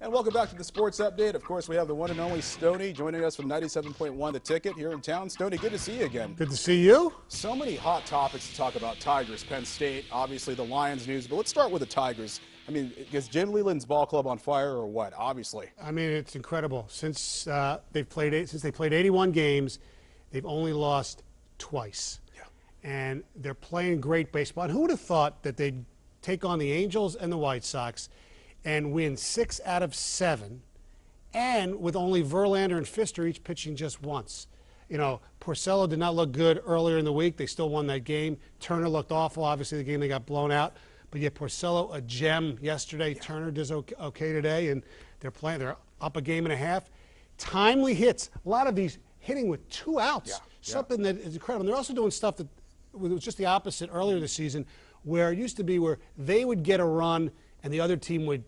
And welcome back to the Sports Update. Of course, we have the one and only Stoney joining us from 97.1 The Ticket here in town. Stoney, good to see you again. Good to see you. So many hot topics to talk about. Tigers, Penn State, obviously the Lions news, but let's start with the Tigers. I mean, is Jim Leland's ball club on fire or what? Obviously. I mean, it's incredible. Since they played 81 games, they've only lost twice. Yeah. And they're playing great baseball. And who would have thought that they'd take on the Angels and the White Sox and win 6 out of 7, and with only Verlander and Pfister each pitching just once. You know, Porcello did not look good earlier in the week. They still won that game. Turner looked awful. Obviously, the game they got blown out. But yet Porcello, a gem yesterday. Yeah. Turner does okay today, and they're playing. They're up a game and a half. Timely hits. A lot of these hitting with 2 outs. Yeah. Something that is incredible. And they're also doing stuff that was just the opposite earlier this season, where it used to be where they would get a run and the other team would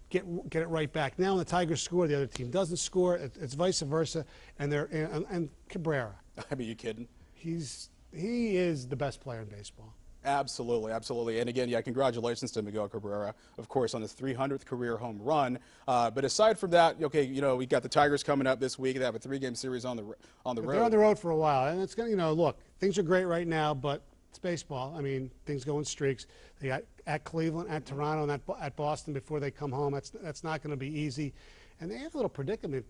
get it right back. Now when the Tigers score, the other team doesn't score. It's vice versa. And Cabrera. I mean, you kidding? He is the best player in baseball. Absolutely, absolutely. And again, yeah, congratulations to Miguel Cabrera, of course, on his 300th career home run. But aside from that, okay, you know, we got the Tigers coming up this week. They have a 3-game series on the road. They're on the road for a while, and it's going to, you know, look, things are great right now, but it's baseball. I mean, things go in streaks. They got at Cleveland, at Toronto, and at Boston before they come home. That's not going to be easy. And they have a little predicament.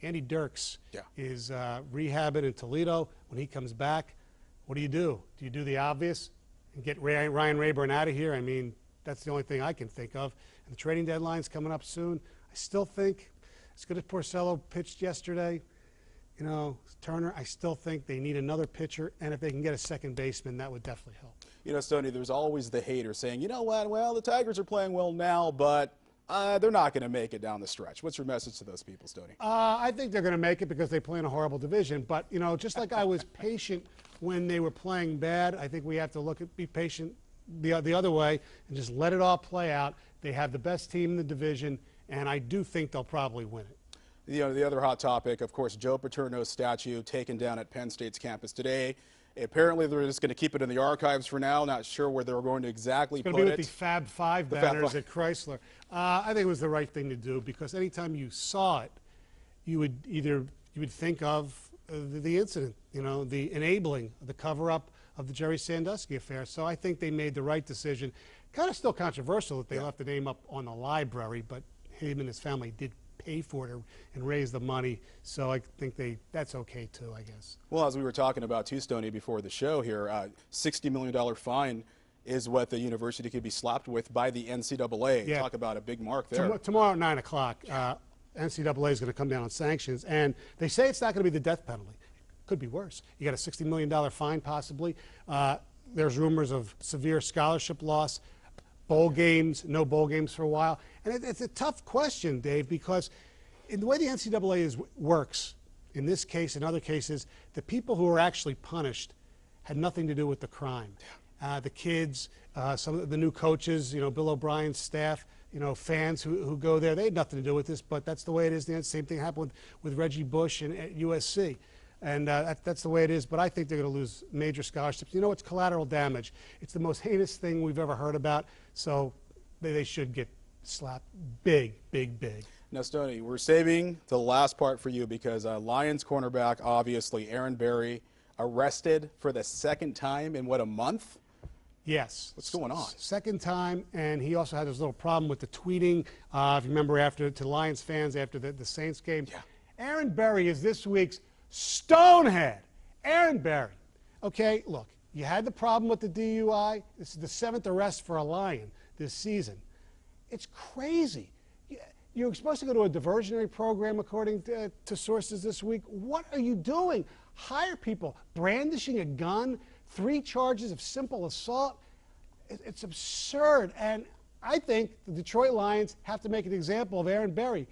Andy Dirks is rehabbing in Toledo. When he comes back, what do? Do you do the obvious and get Ryan Rayburn out of here? I mean, that's the only thing I can think of. And the trading deadline's coming up soon. I still think, as good as Porcello pitched yesterday, you know, Turner, I still think they need another pitcher, and if they can get a second baseman, that would definitely help. You know, Stoney, there's always the hater saying, you know what, well, the Tigers are playing well now, but they're not going to make it down the stretch. What's your message to those people, Stoney? I think they're going to make it because they play in a horrible division. But, you know, just like I was patient when they were playing bad, I think we have to be patient the other way and just let it all play out. They have the best team in the division, and I do think they'll probably win it. You know, the other hot topic, of course, Joe Paterno's statue taken down at Penn State's campus today. Apparently, they're just going to keep it in the archives for now. Not sure where they're going to exactly put it. It's going to be with the Fab Five banners at Chrysler. I think it was the right thing to do because anytime you saw it, you would think of the incident, you know, the enabling, the cover-up of the Jerry Sandusky affair. So I think they made the right decision. Kind of still controversial that they left the name up on the library, but him and his family did pay for it and raise the money, so I think that's okay too, I guess. Well, as we were talking about too, Stoney, before the show here, $60 million fine is what the university could be slapped with by the NCAA. Yeah. Talk about a big mark there. Tomorrow at 9 o'clock, NCAA is going to come down on sanctions, and they say it's not going to be the death penalty. Could be worse. You got a $60 million fine possibly. There's rumors of severe scholarship loss. Bowl games, no bowl games for a while. And it's a tough question, Dave, because in the way the NCAA works, in this case and other cases, the people who are actually punished had nothing to do with the crime. The kids, some of the new coaches, you know, Bill O'Brien's staff, you know, fans who go there, they had nothing to do with this, but that's the way it is. The same thing happened with Reggie Bush and at USC. And that's the way it is, but I think they're going to lose major scholarships. You know, it's collateral damage. It's the most heinous thing we've ever heard about, so they should get slapped big, big, big. Now, Stoney, we're saving the last part for you because Lions cornerback, obviously, Aaron Berry, arrested for the 2nd time in, what, a month? Yes. What's going on? 2nd time, and he also had this little problem with the tweeting. If you remember, to Lions fans after the Saints game. Yeah. Aaron Berry is this week's Stonehead. Aaron Berry. Okay, look, you had the problem with the DUI. This is the 7th arrest for a Lion this season. It's crazy. You're supposed to go to a diversionary program, according to sources this week. What are you doing? Hire people. Brandishing a gun, 3 charges of simple assault. It's absurd. And I think the Detroit Lions have to make an example of Aaron Berry.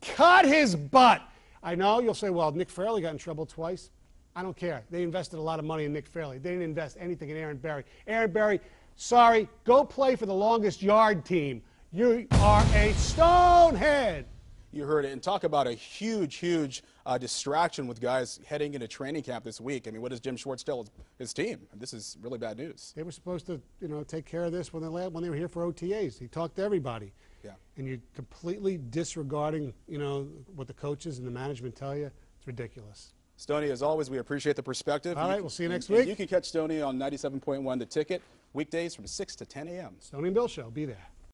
Cut his butt. I know you'll say, well, Nick Fairley got in trouble twice. I don't care. They invested a lot of money in Nick Fairley. They didn't invest anything in Aaron Berry. Aaron Berry, sorry, go play for the longest yard team. You are a Stonehead. You heard it. And talk about a huge, huge distraction with guys heading into training camp this week. I mean, what does Jim Schwartz tell his team? This is really bad news. They were supposed to, you know, take care of this when they were here for OTAs. He talked to everybody. and you're completely disregarding, you know, what the coaches and the management tell you, it's ridiculous. Stoney, as always, we appreciate the perspective. All right, we'll see you next week. You can catch Stoney on 97.1 The Ticket, weekdays from 6 to 10 a.m. Stoney and Bill Show, be there.